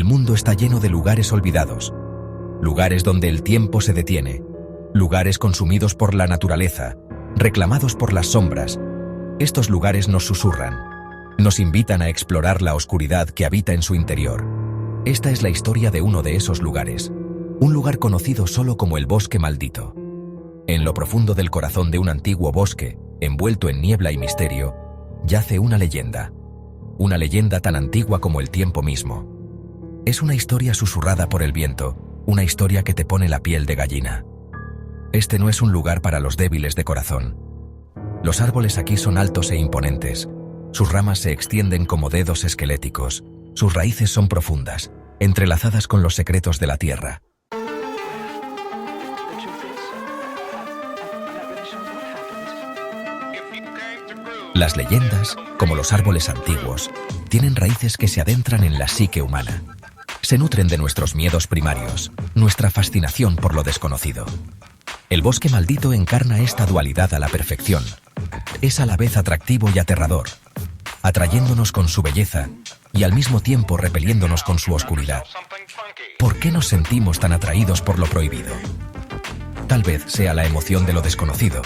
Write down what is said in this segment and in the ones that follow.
El mundo está lleno de lugares olvidados, lugares donde el tiempo se detiene, lugares consumidos por la naturaleza, reclamados por las sombras. Estos lugares nos susurran, nos invitan a explorar la oscuridad que habita en su interior. Esta es la historia de uno de esos lugares, un lugar conocido solo como el Bosque Maldito. En lo profundo del corazón de un antiguo bosque, envuelto en niebla y misterio, yace una leyenda tan antigua como el tiempo mismo. Es una historia susurrada por el viento, una historia que te pone la piel de gallina. Este no es un lugar para los débiles de corazón. Los árboles aquí son altos e imponentes. Sus ramas se extienden como dedos esqueléticos. Sus raíces son profundas, entrelazadas con los secretos de la tierra. Las leyendas, como los árboles antiguos, tienen raíces que se adentran en la psique humana. Se nutren de nuestros miedos primarios, nuestra fascinación por lo desconocido. El Bosque Maldito encarna esta dualidad a la perfección. Es a la vez atractivo y aterrador, atrayéndonos con su belleza y al mismo tiempo repeliéndonos con su oscuridad. ¿Por qué nos sentimos tan atraídos por lo prohibido? Tal vez sea la emoción de lo desconocido,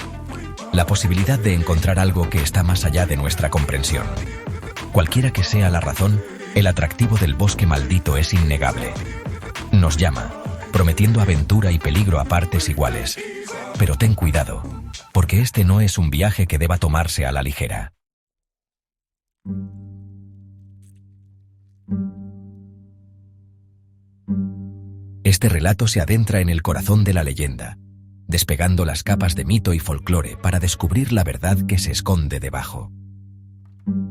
la posibilidad de encontrar algo que está más allá de nuestra comprensión. Cualquiera que sea la razón, el atractivo del Bosque Maldito es innegable. Nos llama, prometiendo aventura y peligro a partes iguales. Pero ten cuidado, porque este no es un viaje que deba tomarse a la ligera. Este relato se adentra en el corazón de la leyenda, despegando las capas de mito y folclore para descubrir la verdad que se esconde debajo.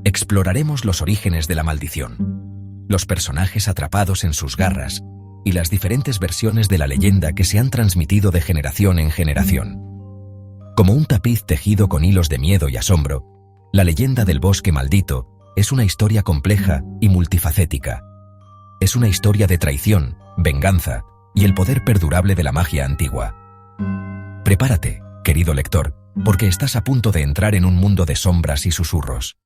Exploraremos los orígenes de la maldición, los personajes atrapados en sus garras y las diferentes versiones de la leyenda que se han transmitido de generación en generación. Como un tapiz tejido con hilos de miedo y asombro, la leyenda del Bosque Maldito es una historia compleja y multifacética. Es una historia de traición, venganza y el poder perdurable de la magia antigua. Prepárate, querido lector, porque estás a punto de entrar en un mundo de sombras y susurros.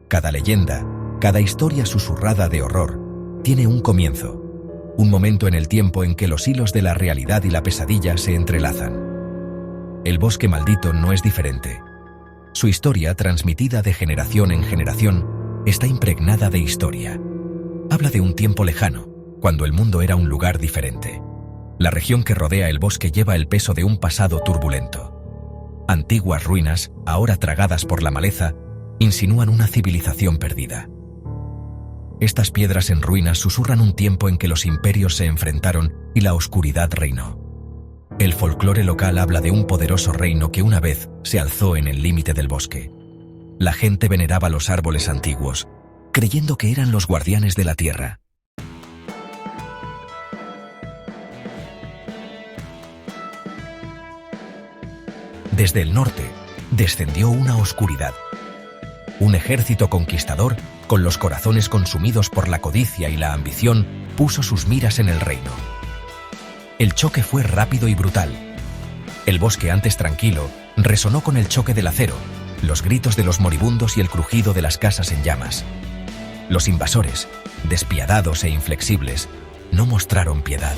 Cada leyenda, cada historia susurrada de horror, tiene un comienzo, un momento en el tiempo en que los hilos de la realidad y la pesadilla se entrelazan. El Bosque Maldito no es diferente. Su historia, transmitida de generación en generación, está impregnada de historia. Habla de un tiempo lejano, cuando el mundo era un lugar diferente. La región que rodea el bosque lleva el peso de un pasado turbulento. Antiguas ruinas, ahora tragadas por la maleza, insinúan una civilización perdida. Estas piedras en ruinas susurran un tiempo en que los imperios se enfrentaron y la oscuridad reinó. El folclore local habla de un poderoso reino que una vez se alzó en el límite del bosque. La gente veneraba los árboles antiguos, creyendo que eran los guardianes de la tierra. Desde el norte, descendió una oscuridad. Un ejército conquistador, con los corazones consumidos por la codicia y la ambición, puso sus miras en el reino. El choque fue rápido y brutal. El bosque antes tranquilo resonó con el choque del acero, los gritos de los moribundos y el crujido de las casas en llamas. Los invasores, despiadados e inflexibles, no mostraron piedad.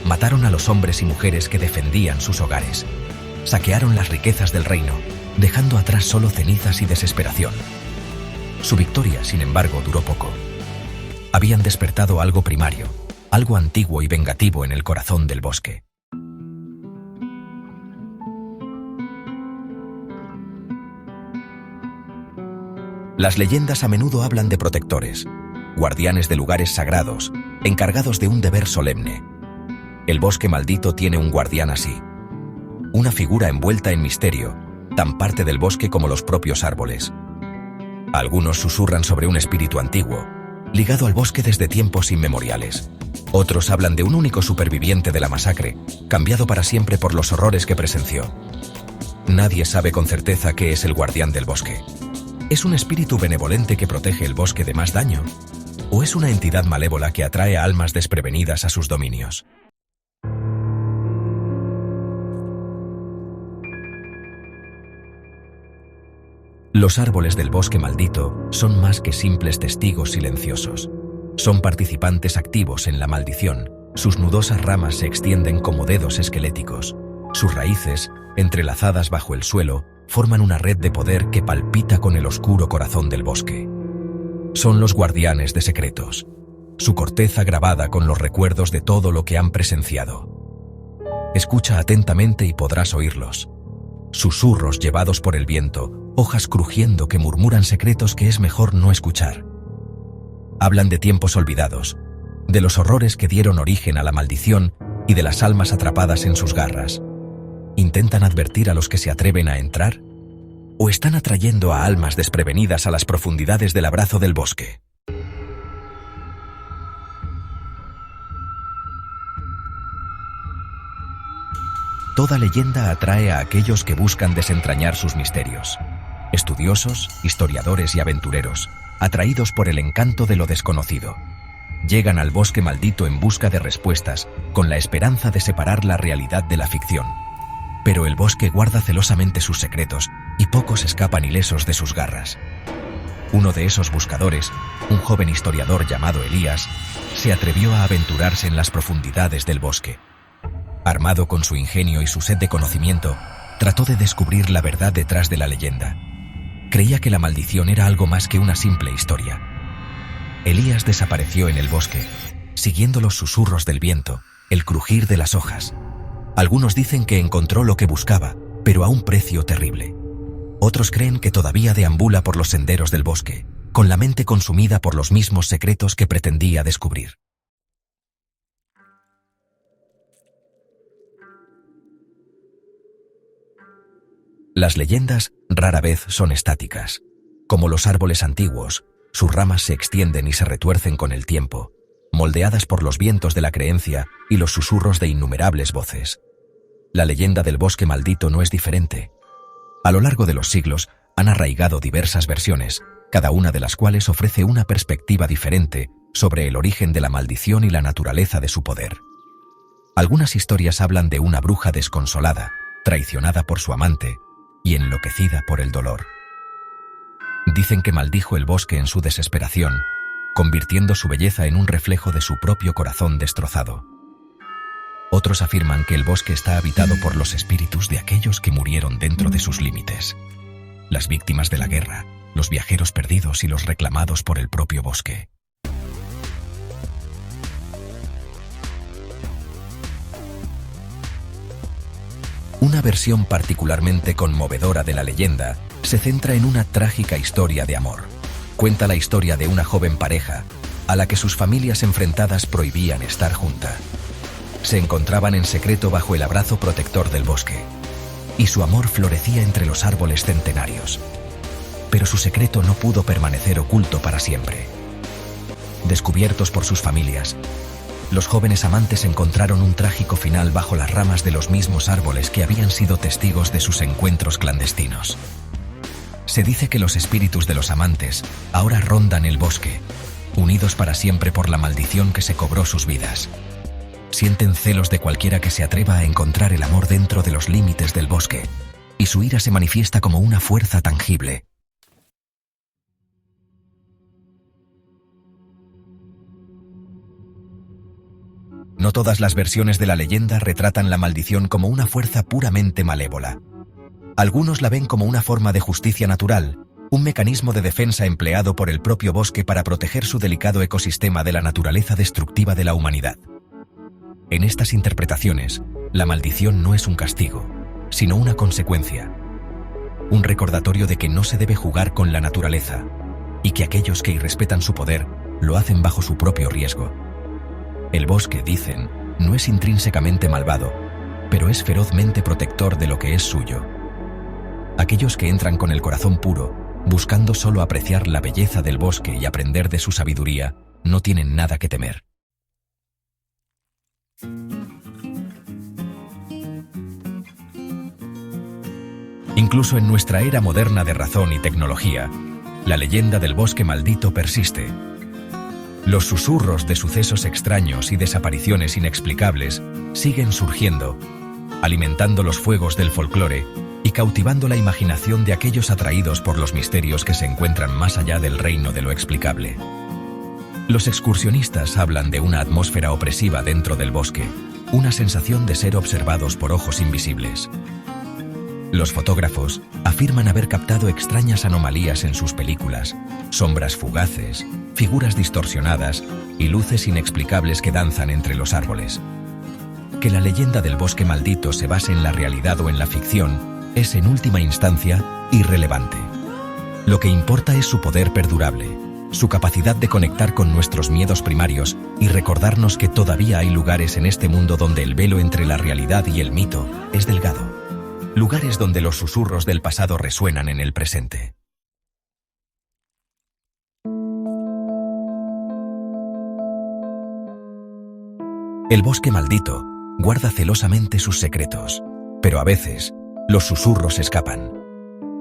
Mataron a los hombres y mujeres que defendían sus hogares. Saquearon las riquezas del reino, dejando atrás solo cenizas y desesperación. Su victoria, sin embargo, duró poco. Habían despertado algo primario, algo antiguo y vengativo en el corazón del bosque. Las leyendas a menudo hablan de protectores, guardianes de lugares sagrados, encargados de un deber solemne. El Bosque Maldito tiene un guardián así. Una figura envuelta en misterio, tan parte del bosque como los propios árboles. Algunos susurran sobre un espíritu antiguo, ligado al bosque desde tiempos inmemoriales. Otros hablan de un único superviviente de la masacre, cambiado para siempre por los horrores que presenció. Nadie sabe con certeza qué es el guardián del bosque. ¿Es un espíritu benevolente que protege el bosque de más daño? ¿O es una entidad malévola que atrae a almas desprevenidas a sus dominios? Los árboles del bosque maldito son más que simples testigos silenciosos. Son participantes activos en la maldición. Sus nudosas ramas se extienden como dedos esqueléticos. Sus raíces, entrelazadas bajo el suelo, forman una red de poder que palpita con el oscuro corazón del bosque. Son los guardianes de secretos, su corteza grabada con los recuerdos de todo lo que han presenciado. Escucha atentamente y podrás oírlos. Susurros llevados por el viento, hojas crujiendo que murmuran secretos que es mejor no escuchar. Hablan de tiempos olvidados, de los horrores que dieron origen a la maldición y de las almas atrapadas en sus garras. ¿Intentan advertir a los que se atreven a entrar? ¿O están atrayendo a almas desprevenidas a las profundidades del abrazo del bosque? Toda leyenda atrae a aquellos que buscan desentrañar sus misterios. Estudiosos, historiadores y aventureros, atraídos por el encanto de lo desconocido, llegan al bosque maldito en busca de respuestas, con la esperanza de separar la realidad de la ficción. Pero el bosque guarda celosamente sus secretos, y pocos escapan ilesos de sus garras. Uno de esos buscadores, un joven historiador llamado Elías, se atrevió a aventurarse en las profundidades del bosque. Armado con su ingenio y su sed de conocimiento, trató de descubrir la verdad detrás de la leyenda. Creía que la maldición era algo más que una simple historia. Elías desapareció en el bosque, siguiendo los susurros del viento, el crujir de las hojas. Algunos dicen que encontró lo que buscaba, pero a un precio terrible. Otros creen que todavía deambula por los senderos del bosque, con la mente consumida por los mismos secretos que pretendía descubrir. Las leyendas rara vez son estáticas. Como los árboles antiguos, sus ramas se extienden y se retuercen con el tiempo, moldeadas por los vientos de la creencia y los susurros de innumerables voces. La leyenda del bosque maldito no es diferente. A lo largo de los siglos han arraigado diversas versiones, cada una de las cuales ofrece una perspectiva diferente sobre el origen de la maldición y la naturaleza de su poder. Algunas historias hablan de una bruja desconsolada, traicionada por su amante y enloquecida por el dolor. Dicen que maldijo el bosque en su desesperación, convirtiendo su belleza en un reflejo de su propio corazón destrozado. Otros afirman que el bosque está habitado por los espíritus de aquellos que murieron dentro de sus límites, las víctimas de la guerra, los viajeros perdidos y los reclamados por el propio bosque. Una versión particularmente conmovedora de la leyenda se centra en una trágica historia de amor. Cuenta la historia de una joven pareja a la que sus familias enfrentadas prohibían estar juntas. Se encontraban en secreto bajo el abrazo protector del bosque, y su amor florecía entre los árboles centenarios. Pero su secreto no pudo permanecer oculto para siempre. Descubiertos por sus familias, los jóvenes amantes encontraron un trágico final bajo las ramas de los mismos árboles que habían sido testigos de sus encuentros clandestinos. Se dice que los espíritus de los amantes ahora rondan el bosque, unidos para siempre por la maldición que se cobró sus vidas. Sienten celos de cualquiera que se atreva a encontrar el amor dentro de los límites del bosque, y su ira se manifiesta como una fuerza tangible. No todas las versiones de la leyenda retratan la maldición como una fuerza puramente malévola. Algunos la ven como una forma de justicia natural, un mecanismo de defensa empleado por el propio bosque para proteger su delicado ecosistema de la naturaleza destructiva de la humanidad. En estas interpretaciones, la maldición no es un castigo, sino una consecuencia. Un recordatorio de que no se debe jugar con la naturaleza, y que aquellos que irrespetan su poder lo hacen bajo su propio riesgo. El bosque, dicen, no es intrínsecamente malvado, pero es ferozmente protector de lo que es suyo. Aquellos que entran con el corazón puro, buscando solo apreciar la belleza del bosque y aprender de su sabiduría, no tienen nada que temer. Incluso en nuestra era moderna de razón y tecnología, la leyenda del bosque maldito persiste. Los susurros de sucesos extraños y desapariciones inexplicables siguen surgiendo, alimentando los fuegos del folclore y cautivando la imaginación de aquellos atraídos por los misterios que se encuentran más allá del reino de lo explicable. Los excursionistas hablan de una atmósfera opresiva dentro del bosque, una sensación de ser observados por ojos invisibles. Los fotógrafos afirman haber captado extrañas anomalías en sus películas, sombras fugaces, figuras distorsionadas y luces inexplicables que danzan entre los árboles. Que la leyenda del bosque maldito se base en la realidad o en la ficción es, en última instancia, irrelevante. Lo que importa es su poder perdurable, su capacidad de conectar con nuestros miedos primarios y recordarnos que todavía hay lugares en este mundo donde el velo entre la realidad y el mito es delgado. Lugares donde los susurros del pasado resuenan en el presente. El bosque maldito guarda celosamente sus secretos, pero a veces los susurros escapan.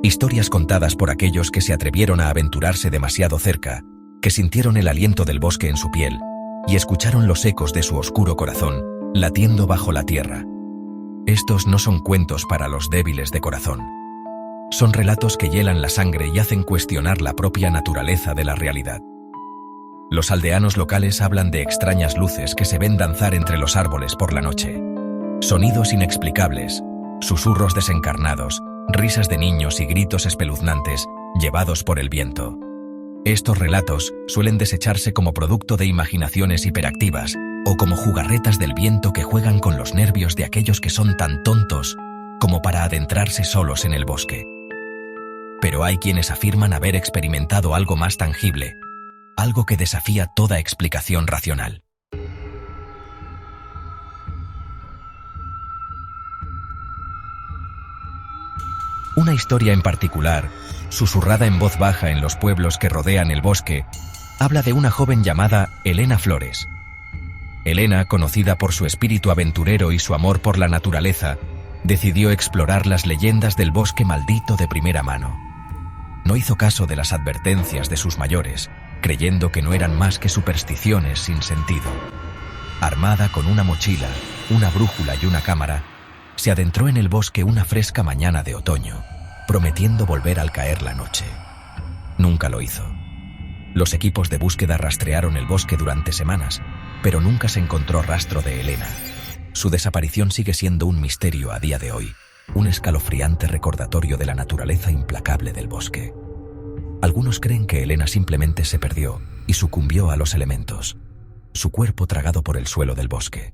Historias contadas por aquellos que se atrevieron a aventurarse demasiado cerca, que sintieron el aliento del bosque en su piel y escucharon los ecos de su oscuro corazón latiendo bajo la tierra. Estos no son cuentos para los débiles de corazón. Son relatos que hielan la sangre y hacen cuestionar la propia naturaleza de la realidad. Los aldeanos locales hablan de extrañas luces que se ven danzar entre los árboles por la noche. Sonidos inexplicables, susurros desencarnados, risas de niños y gritos espeluznantes llevados por el viento. Estos relatos suelen desecharse como producto de imaginaciones hiperactivas o como jugarretas del viento que juegan con los nervios de aquellos que son tan tontos como para adentrarse solos en el bosque. Pero hay quienes afirman haber experimentado algo más tangible, algo que desafía toda explicación racional. Una historia en particular, susurrada en voz baja en los pueblos que rodean el bosque, habla de una joven llamada Elena Flores. Elena, conocida por su espíritu aventurero y su amor por la naturaleza, decidió explorar las leyendas del bosque maldito de primera mano. No hizo caso de las advertencias de sus mayores, creyendo que no eran más que supersticiones sin sentido. Armada con una mochila, una brújula y una cámara, se adentró en el bosque una fresca mañana de otoño, prometiendo volver al caer la noche. Nunca lo hizo. Los equipos de búsqueda rastrearon el bosque durante semanas, pero nunca se encontró rastro de Elena. Su desaparición sigue siendo un misterio a día de hoy, un escalofriante recordatorio de la naturaleza implacable del bosque. Algunos creen que Elena simplemente se perdió y sucumbió a los elementos, su cuerpo tragado por el suelo del bosque.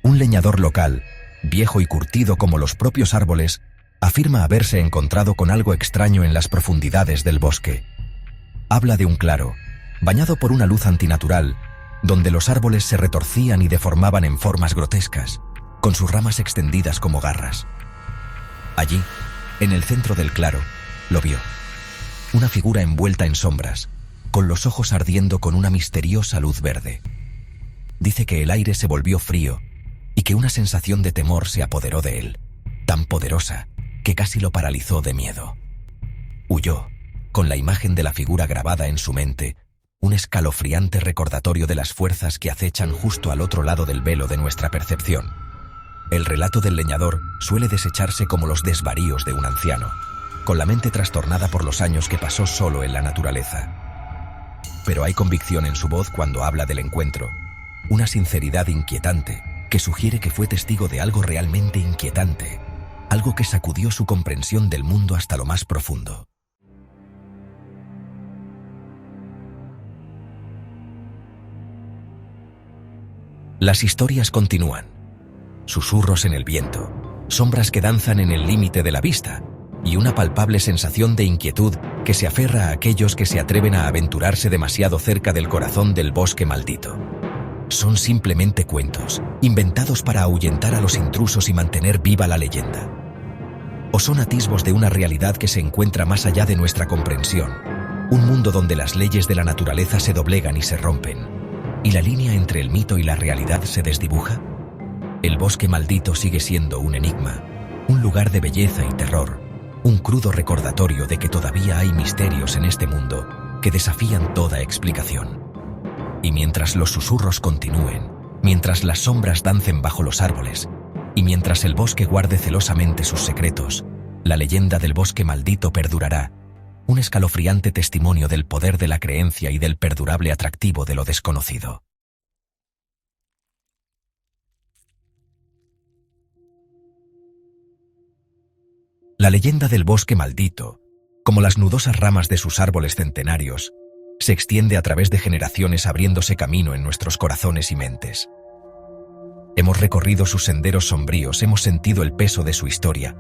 Un leñador local, viejo y curtido como los propios árboles, afirma haberse encontrado con algo extraño en las profundidades del bosque. Habla de un claro, bañado por una luz antinatural, donde los árboles se retorcían y deformaban en formas grotescas, con sus ramas extendidas como garras. Allí, en el centro del claro, lo vio. Una figura envuelta en sombras, con los ojos ardiendo con una misteriosa luz verde. Dice que el aire se volvió frío y que una sensación de temor se apoderó de él, tan poderosa que casi lo paralizó de miedo. Huyó, con la imagen de la figura grabada en su mente, un escalofriante recordatorio de las fuerzas que acechan justo al otro lado del velo de nuestra percepción. El relato del leñador suele desecharse como los desvaríos de un anciano, con la mente trastornada por los años que pasó solo en la naturaleza. Pero hay convicción en su voz cuando habla del encuentro, una sinceridad inquietante que sugiere que fue testigo de algo realmente inquietante, algo que sacudió su comprensión del mundo hasta lo más profundo. Las historias continúan. Susurros en el viento, sombras que danzan en el límite de la vista y una palpable sensación de inquietud que se aferra a aquellos que se atreven a aventurarse demasiado cerca del corazón del bosque maldito. Son simplemente cuentos, inventados para ahuyentar a los intrusos y mantener viva la leyenda. O son atisbos de una realidad que se encuentra más allá de nuestra comprensión, un mundo donde las leyes de la naturaleza se doblegan y se rompen, y la línea entre el mito y la realidad se desdibuja. El bosque maldito sigue siendo un enigma, un lugar de belleza y terror, un crudo recordatorio de que todavía hay misterios en este mundo que desafían toda explicación. Y mientras los susurros continúen, mientras las sombras dancen bajo los árboles, y mientras el bosque guarde celosamente sus secretos, la leyenda del bosque maldito perdurará, un escalofriante testimonio del poder de la creencia y del perdurable atractivo de lo desconocido. La leyenda del bosque maldito, como las nudosas ramas de sus árboles centenarios, se extiende a través de generaciones abriéndose camino en nuestros corazones y mentes. Hemos recorrido sus senderos sombríos, hemos sentido el peso de su historia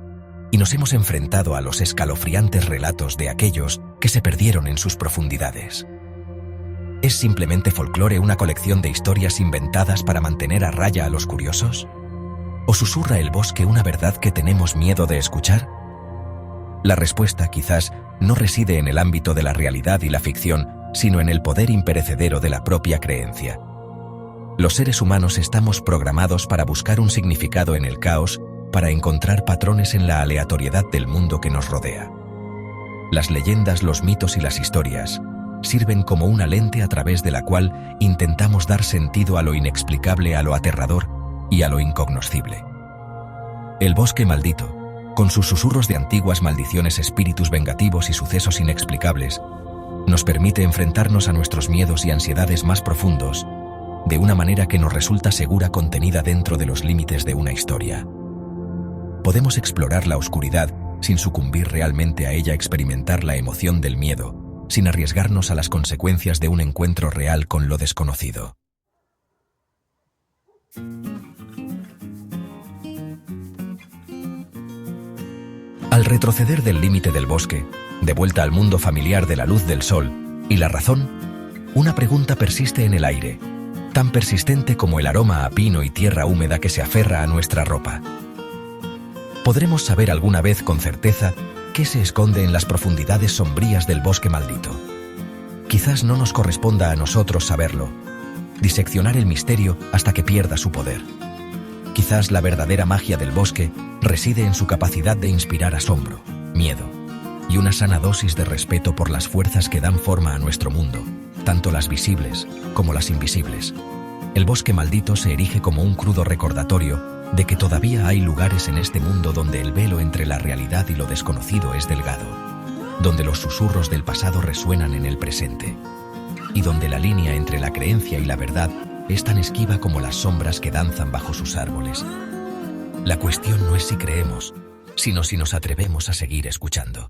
y nos hemos enfrentado a los escalofriantes relatos de aquellos que se perdieron en sus profundidades. ¿Es simplemente folclore, una colección de historias inventadas para mantener a raya a los curiosos? ¿O susurra el bosque una verdad que tenemos miedo de escuchar? La respuesta quizás no reside en el ámbito de la realidad y la ficción, sino en el poder imperecedero de la propia creencia. Los seres humanos estamos programados para buscar un significado en el caos, para encontrar patrones en la aleatoriedad del mundo que nos rodea. Las leyendas, los mitos y las historias sirven como una lente a través de la cual intentamos dar sentido a lo inexplicable, a lo aterrador y a lo incognoscible. El bosque maldito, con sus susurros de antiguas maldiciones, espíritus vengativos y sucesos inexplicables, nos permite enfrentarnos a nuestros miedos y ansiedades más profundos de una manera que nos resulta segura, contenida dentro de los límites de una historia. Podemos explorar la oscuridad sin sucumbir realmente a ella, experimentar la emoción del miedo, sin arriesgarnos a las consecuencias de un encuentro real con lo desconocido. Al retroceder del límite del bosque, de vuelta al mundo familiar de la luz del sol y la razón, una pregunta persiste en el aire, tan persistente como el aroma a pino y tierra húmeda que se aferra a nuestra ropa. ¿Podremos saber alguna vez con certeza qué se esconde en las profundidades sombrías del bosque maldito? Quizás no nos corresponda a nosotros saberlo, diseccionar el misterio hasta que pierda su poder. Quizás la verdadera magia del bosque reside en su capacidad de inspirar asombro, miedo y una sana dosis de respeto por las fuerzas que dan forma a nuestro mundo, tanto las visibles como las invisibles. El bosque maldito se erige como un crudo recordatorio de que todavía hay lugares en este mundo donde el velo entre la realidad y lo desconocido es delgado, donde los susurros del pasado resuenan en el presente, y donde la línea entre la creencia y la verdad es tan esquiva como las sombras que danzan bajo sus árboles. La cuestión no es si creemos, sino si nos atrevemos a seguir escuchando.